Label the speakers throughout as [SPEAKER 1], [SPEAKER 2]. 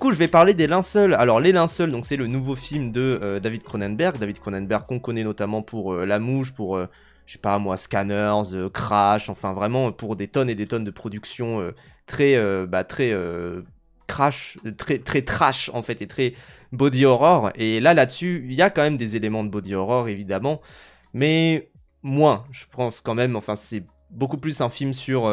[SPEAKER 1] coup, je vais parler des linceuls. Alors, les linceuls, donc c'est le nouveau film de David Cronenberg. David Cronenberg qu'on connaît notamment pour La Mouche, pour, je sais pas moi, Scanners, Crash, enfin vraiment pour des tonnes et des tonnes de productions très crash, très trash en fait, et très body horror. Et là-dessus, il y a quand même des éléments de body horror, évidemment, mais moins, je pense quand même, enfin c'est beaucoup plus un film sur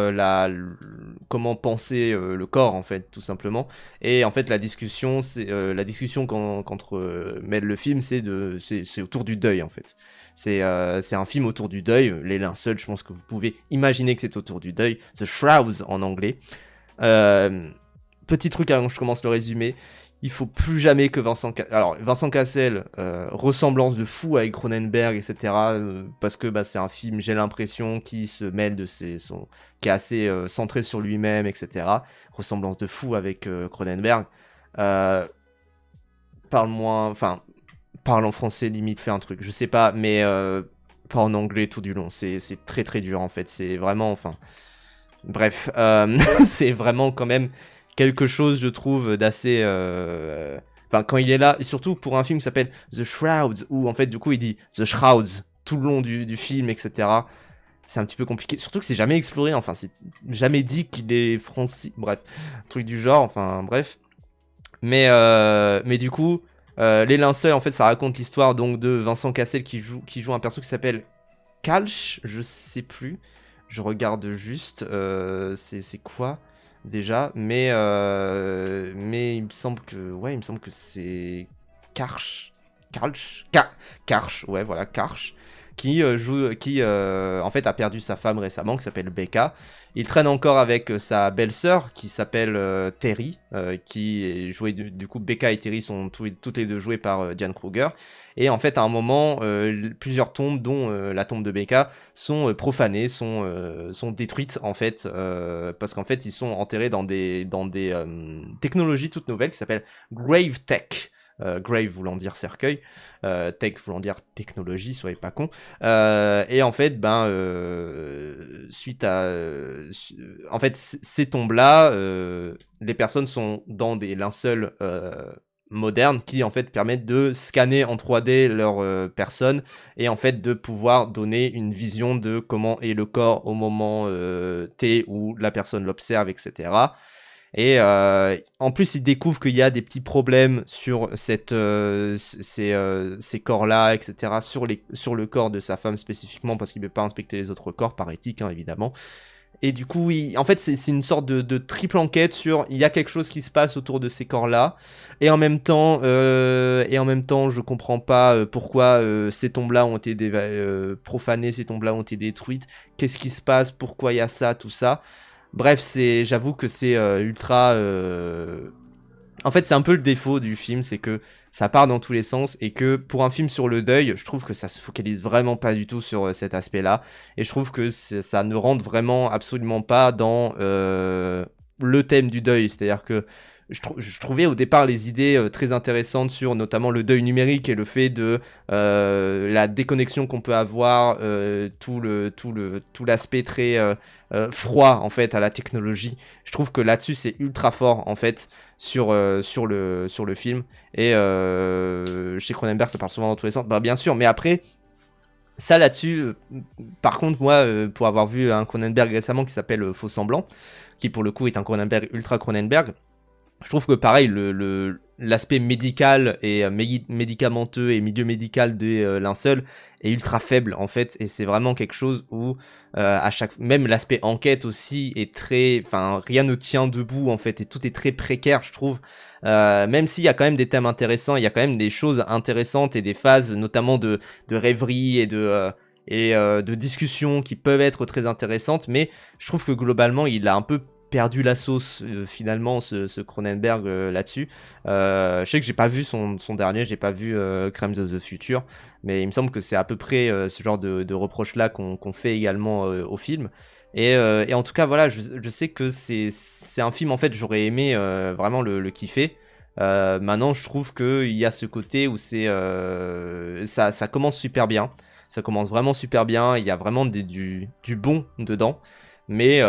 [SPEAKER 1] comment penser le corps en fait tout simplement. Et en fait la discussion qu'entre mêle le film, c'est autour du deuil en fait. C'est un film autour du deuil. Les linceuls, je pense que vous pouvez imaginer que c'est autour du deuil. The Shrouds en anglais. Petit truc avant que je commence le résumé. Il faut plus jamais que Vincent Cassel, ressemblance de fou avec Cronenberg, etc. Parce que c'est un film, j'ai l'impression, qui se mêle qui est assez centré sur lui-même, etc. Ressemblance de fou avec Cronenberg. Parle en français, limite, fais un truc. Je sais pas, mais pas en anglais tout du long. C'est très très dur en fait. C'est vraiment, bref, c'est vraiment quand même quelque chose, je trouve, d'assez... quand il est là, et surtout pour un film qui s'appelle The Shrouds, où en fait, du coup, il dit The Shrouds tout le long du film, etc. C'est un petit peu compliqué. Surtout que c'est jamais exploré, enfin, c'est jamais dit qu'il est français. Bref, truc du genre, enfin, bref. Mais du coup, Les Linceuls, en fait, ça raconte l'histoire donc de Vincent Cassel qui joue un perso qui s'appelle Calch, je sais plus. Je regarde juste, c'est quoi déjà, mais il me semble que c'est Karch, ouais voilà, Karch, qui en fait a perdu sa femme récemment, qui s'appelle Becca. Il traîne encore avec sa belle-sœur qui s'appelle Terry, qui est jouée du coup. Becca et Terry sont toutes les deux jouées par Diane Kruger. Et en fait, à un moment, plusieurs tombes, dont la tombe de Becca, sont profanées, sont détruites en fait, parce qu'en fait, ils sont enterrés dans des technologies toutes nouvelles qui s'appellent Grave Tech. Grave voulant dire cercueil, tech voulant dire technologie, soyez pas con. Et en fait, suite à, en fait, ces tombes-là, les personnes sont dans des linceuls modernes qui en fait permettent de scanner en 3D leur personne et en fait de pouvoir donner une vision de comment est le corps au moment T où la personne l'observe, etc. Et en plus, il découvre qu'il y a des petits problèmes sur ces corps-là, etc., sur le corps de sa femme spécifiquement, parce qu'il ne veut pas inspecter les autres corps, par éthique, hein, évidemment. Et du coup, en fait, c'est une sorte de triple enquête sur il y a quelque chose qui se passe autour de ces corps-là, et en même temps, je comprends pas pourquoi ces tombes-là ont été profanées, ces tombes-là ont été détruites, qu'est-ce qui se passe, pourquoi il y a ça, tout ça. Bref, j'avoue que c'est ultra... En fait, c'est un peu le défaut du film, c'est que ça part dans tous les sens, et que pour un film sur le deuil, je trouve que ça se focalise vraiment pas du tout sur cet aspect-là, et je trouve que ça ne rentre vraiment absolument pas dans le thème du deuil, c'est-à-dire que je trouvais au départ les idées très intéressantes sur notamment le deuil numérique et le fait de la déconnexion qu'on peut avoir, tout l'aspect très froid en fait à la technologie. Je trouve que là-dessus c'est ultra fort en fait sur le film. Et chez Cronenberg ça parle souvent dans tous les sens, bien sûr, mais après ça là-dessus, par contre moi pour avoir vu un Cronenberg récemment qui s'appelle Faux Semblant, qui pour le coup est un Cronenberg ultra Cronenberg, je trouve que pareil, l'aspect médical et médicamenteux et milieu médical des linceuls est ultra faible en fait, et c'est vraiment quelque chose où même l'aspect enquête aussi est très, rien ne tient debout en fait, et tout est très précaire, je trouve. Même s'il y a quand même des thèmes intéressants, il y a quand même des choses intéressantes et des phases notamment de rêverie et de discussions qui peuvent être très intéressantes, mais je trouve que globalement il a un peu perdu la sauce finalement ce Cronenberg là-dessus. Je sais que j'ai pas vu son dernier, j'ai pas vu Crimes of the Future, mais il me semble que c'est à peu près ce genre de reproches là qu'on fait également au film. Et en tout cas voilà, je sais que c'est un film en fait j'aurais aimé vraiment le kiffer. Maintenant je trouve qu'il y a ce côté où ça commence super bien, ça commence vraiment super bien, il y a vraiment du bon dedans, mais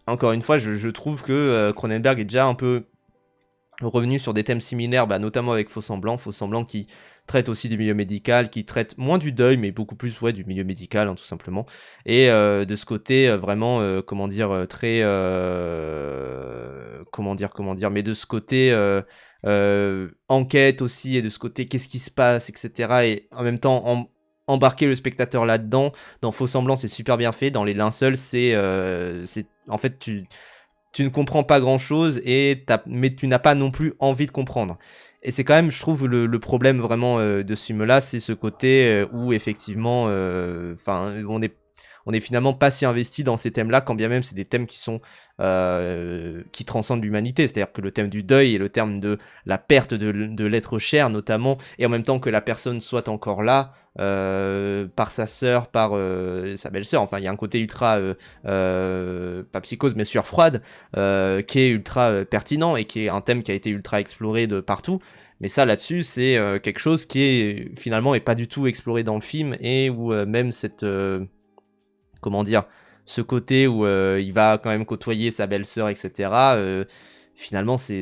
[SPEAKER 1] encore une fois, je trouve que Cronenberg est déjà un peu revenu sur des thèmes similaires, notamment avec Faux Semblant qui traite aussi du milieu médical, qui traite moins du deuil, mais beaucoup plus du milieu médical, hein, tout simplement. Et de ce côté, vraiment, très... comment dire, mais de ce côté... enquête aussi, et de ce côté qu'est-ce qui se passe, etc. Et en même temps embarquer le spectateur là-dedans. Dans Faux Semblant, c'est super bien fait. Dans Les Linceuls, c'est en fait tu ne comprends pas grand-chose, mais tu n'as pas non plus envie de comprendre. Et c'est quand même, je trouve, le problème vraiment de ce film-là, c'est ce côté où effectivement, on est finalement pas si investi dans ces thèmes-là, quand bien même c'est des thèmes qui transcendent l'humanité. C'est-à-dire que le thème du deuil et le thème de la perte de l'être cher notamment, et en même temps que la personne soit encore là, par sa sœur, par sa belle-sœur. Enfin, il y a un côté ultra, pas psychose, mais sueur froide, qui est ultra pertinent, et qui est un thème qui a été ultra exploré de partout. Mais ça, là-dessus, c'est quelque chose qui est finalement est pas du tout exploré dans le film, et où même cette comment dire, ce côté où il va quand même côtoyer sa belle-sœur, etc. Finalement, c'est,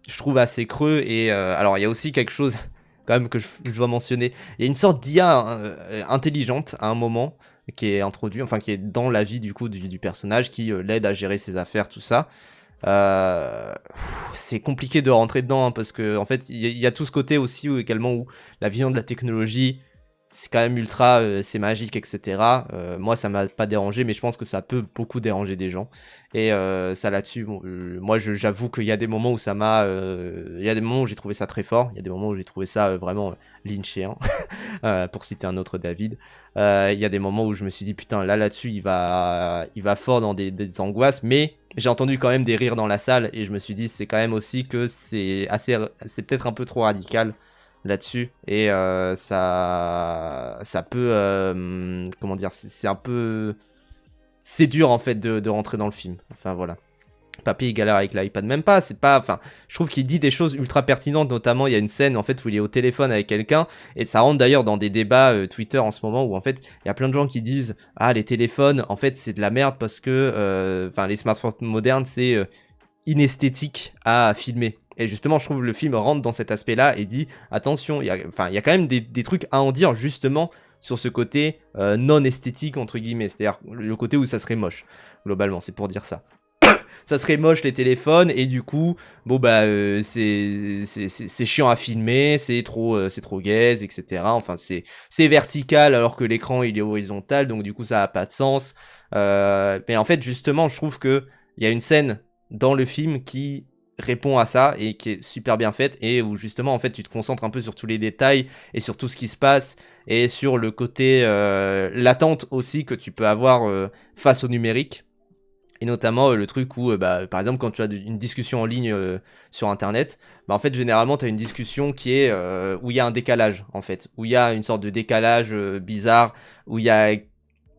[SPEAKER 1] je trouve, assez creux. Et alors, il y a aussi quelque chose quand même que je dois mentionner. Il y a une sorte d'IA intelligente à un moment qui est introduit, enfin qui est dans la vie du coup du personnage, qui l'aide à gérer ses affaires, tout ça. C'est compliqué de rentrer dedans, hein, parce que en fait, il y a tout ce côté aussi également où la vision de la technologie, c'est quand même ultra, c'est magique, etc. Moi, ça m'a pas dérangé, mais je pense que ça peut beaucoup déranger des gens. Et ça là-dessus, bon, moi, j'avoue qu'il y a des moments où ça m'a, il y a des moments où j'ai trouvé ça très fort, il y a des moments où j'ai trouvé ça vraiment lynché, hein, pour citer un autre David. Il y a des moments où je me suis dit putain, là-dessus, il va fort dans des angoisses, mais j'ai entendu quand même des rires dans la salle, et je me suis dit c'est quand même aussi que c'est peut-être un peu trop radical là-dessus, et ça peut comment dire, c'est un peu, c'est dur en fait de rentrer dans le film. Enfin voilà, Papy il galère avec l'iPad, même pas, c'est pas, enfin je trouve qu'il dit des choses ultra pertinentes, notamment il y a une scène en fait où il est au téléphone avec quelqu'un, et ça rentre d'ailleurs dans des débats Twitter en ce moment, où en fait il y a plein de gens qui disent ah, les téléphones en fait c'est de la merde parce que les smartphones modernes c'est inesthétique à filmer. Et justement, je trouve que le film rentre dans cet aspect-là et dit attention, il y a quand même des trucs à en dire justement sur ce côté non esthétique, entre guillemets, c'est-à-dire le côté où ça serait moche, globalement, c'est pour dire ça. Ça serait moche les téléphones, et du coup, bon c'est chiant à filmer, c'est trop gaze, etc. Enfin, c'est vertical alors que l'écran il est horizontal, donc du coup ça a pas de sens. Mais en fait, justement, je trouve que il y a une scène dans le film qui répond à ça et qui est super bien faite, et où justement en fait tu te concentres un peu sur tous les détails et sur tout ce qui se passe, et sur le côté l'attente aussi que tu peux avoir face au numérique. Et notamment le truc où, par exemple, quand tu as une discussion en ligne sur Internet, en fait, généralement, tu as une discussion qui est où il y a un décalage, en fait. Où il y a une sorte de décalage bizarre, où il y a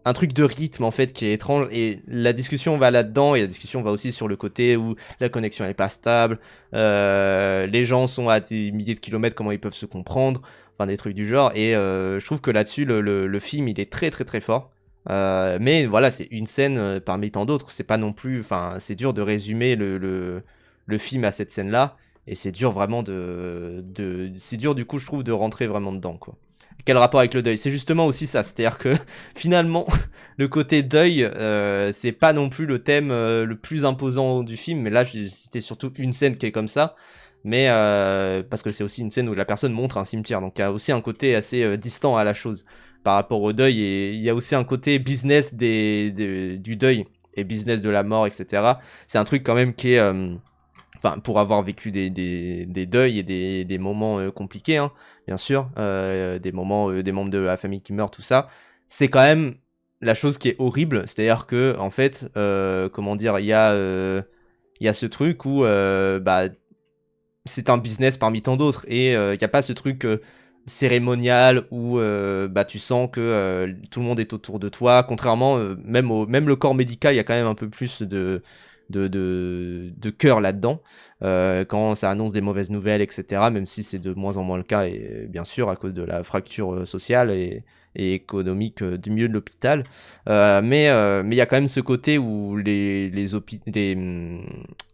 [SPEAKER 1] un truc de rythme, en fait, qui est étrange. Et la discussion va là-dedans, et la discussion va aussi sur le côté où la connexion n'est pas stable, les gens sont à des milliers de kilomètres, comment ils peuvent se comprendre, enfin, des trucs du genre. Et je trouve que là-dessus, le film, il est très, très, très fort. Mais voilà, c'est une scène parmi tant d'autres. C'est pas non plus, enfin, c'est dur de résumer le film à cette scène-là, et c'est dur vraiment c'est dur du coup, je trouve, de rentrer vraiment dedans, quoi. Quel rapport avec le deuil? C'est justement aussi ça, c'est-à-dire que finalement, le côté deuil, c'est pas non plus le thème le plus imposant du film, mais là, j'ai cité surtout une scène qui est comme ça. Mais parce que c'est aussi une scène où la personne montre un cimetière, donc il y a aussi un côté assez distant à la chose par rapport au deuil, et il y a aussi un côté business du deuil et business de la mort, etc. C'est un truc quand même qui est, enfin, pour avoir vécu des deuils et des moments compliqués, hein, bien sûr, des moments, des membres de la famille qui meurent, tout ça, c'est quand même la chose qui est horrible, c'est-à-dire que en fait, comment dire, il y a ce truc où c'est un business parmi tant d'autres, et il n'y a pas ce truc cérémonial où tu sens que tout le monde est autour de toi, contrairement même le corps médical, il y a quand même un peu plus de cœur là-dedans quand ça annonce des mauvaises nouvelles, etc., même si c'est de moins en moins le cas, et bien sûr à cause de la fracture sociale et économique du milieu de l'hôpital, mais il y a quand même ce côté où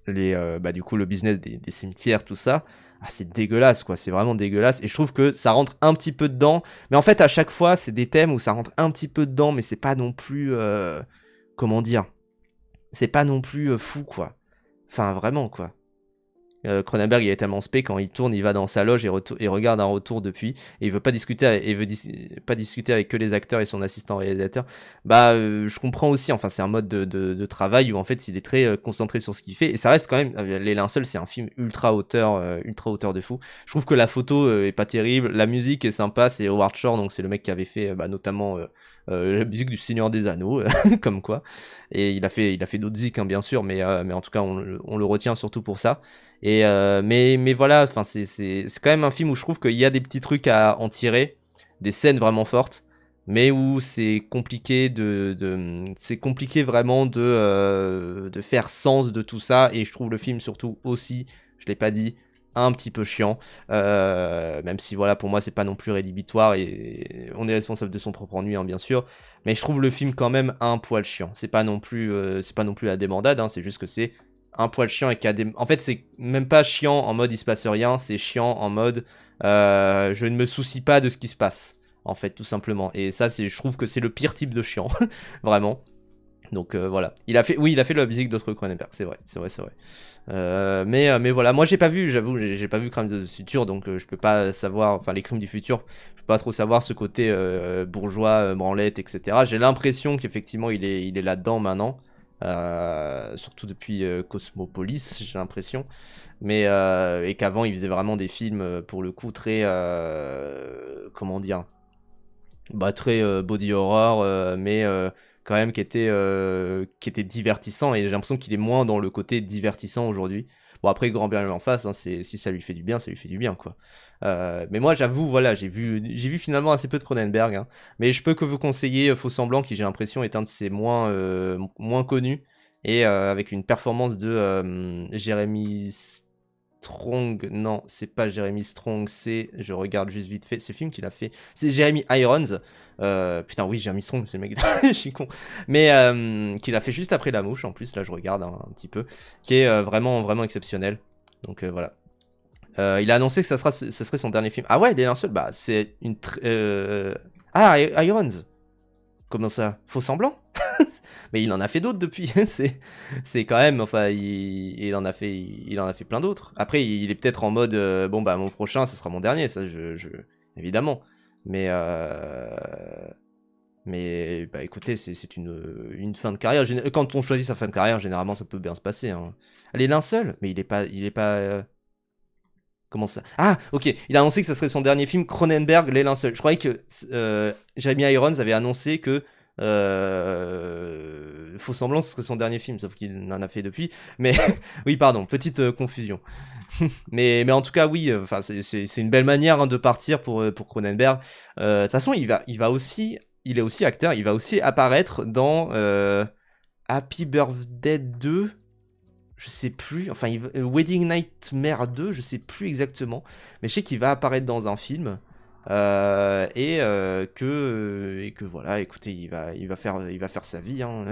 [SPEAKER 1] bah, du coup, le business des cimetières, tout ça. Ah, c'est dégueulasse, quoi. C'est vraiment dégueulasse. Et je trouve que ça rentre un petit peu dedans. Mais en fait, à chaque fois, c'est des thèmes où ça rentre un petit peu dedans, mais c'est pas non plus. Comment dire? C'est pas non plus fou, quoi. Enfin, vraiment, quoi. Cronenberg, il est tellement spé, quand il tourne, il va dans sa loge et regarde un retour depuis, et il veut pas discuter, pas discuter avec que les acteurs et son assistant réalisateur. Bah, je comprends aussi, enfin, c'est un mode de travail où en fait il est très concentré sur ce qu'il fait, et ça reste quand même, Les Linceuls, c'est un film ultra hauteur de fou. Je trouve que la photo est pas terrible, la musique est sympa, c'est Howard Shore, donc c'est le mec qui avait fait notamment la musique du Seigneur des Anneaux, comme quoi, et il a fait d'autres zik, hein, bien sûr, mais en tout cas on le retient surtout pour ça. Et mais voilà, enfin c'est quand même un film où je trouve qu'il y a des petits trucs à en tirer, des scènes vraiment fortes, mais où c'est compliqué c'est compliqué vraiment de faire sens de tout ça. Et je trouve le film surtout aussi, je l'ai pas dit, un petit peu chiant, même si voilà, pour moi c'est pas non plus rédhibitoire et on est responsable de son propre ennui, hein, bien sûr, mais je trouve le film quand même un poil chiant. C'est pas non plus la débandade, hein, c'est juste que c'est un poil chiant et qui a des... En fait, c'est même pas chiant en mode il se passe rien, c'est chiant en mode je ne me soucie pas de ce qui se passe, en fait, tout simplement. Et ça, je trouve que c'est le pire type de chiant, vraiment. Donc voilà. Oui, il a fait la musique d'autres Cronenberg, c'est vrai, c'est vrai, c'est vrai. Mais voilà, moi j'ai pas vu, j'avoue, j'ai pas vu Crimes du futur, donc je peux pas savoir, enfin les Crimes du futur, je peux pas trop savoir ce côté bourgeois, branlette, etc. J'ai l'impression qu'effectivement il est là-dedans maintenant, surtout depuis Cosmopolis, j'ai l'impression, mais et qu'avant il faisait vraiment des films pour le coup très, comment dire, bah très body horror, mais quand même qui était divertissant, et j'ai l'impression qu'il est moins dans le côté divertissant aujourd'hui. Bon, après, grand bien lui en face, hein, si ça lui fait du bien, ça lui fait du bien, quoi. Mais moi, j'avoue, voilà, j'ai vu finalement assez peu de Cronenberg, hein, mais je peux que vous conseiller Faux Semblant, qui j'ai l'impression est un de ses moins connus, et avec une performance de Jeremy Strong, non, c'est pas Jeremy Strong, je regarde juste vite fait, c'est le film qu'il a fait, c'est Jeremy Irons, putain oui, Jeremy Strong, c'est le mec, je suis con, mais qu'il a fait juste après La Mouche, en plus, là je regarde un petit peu, qui est vraiment, vraiment exceptionnel, donc voilà. Il a annoncé que ça serait son dernier film. Ah ouais, il est un seul, bah c'est Ah, Irons, comment ça? Faux semblant? Mais il en a fait d'autres depuis. c'est quand même, enfin, il en a fait plein d'autres. Après, il est peut-être en mode, bon bah mon prochain, ce sera mon dernier, ça, évidemment. Mais bah écoutez, c'est une fin de carrière. Quand on choisit sa fin de carrière, généralement, ça peut bien se passer, hein. Elle est linceul, mais il est pas. Comment ça? Ah, ok. Il a annoncé que ça serait son dernier film, Cronenberg, Les Linceuls. Je croyais que Jeremy Irons avait annoncé que Faux Semblant, ce serait son dernier film, sauf qu'il en a fait depuis. Mais oui, pardon, petite confusion. mais en tout cas, oui, enfin, c'est une belle manière, hein, de partir pour Cronenberg. De toute façon, il est aussi acteur, il va aussi apparaître dans Happy Birthday 2. Je sais plus, enfin, Wedding Nightmare 2, je sais plus exactement, mais je sais qu'il va apparaître dans un film, et que voilà, écoutez, il va faire sa vie, hein.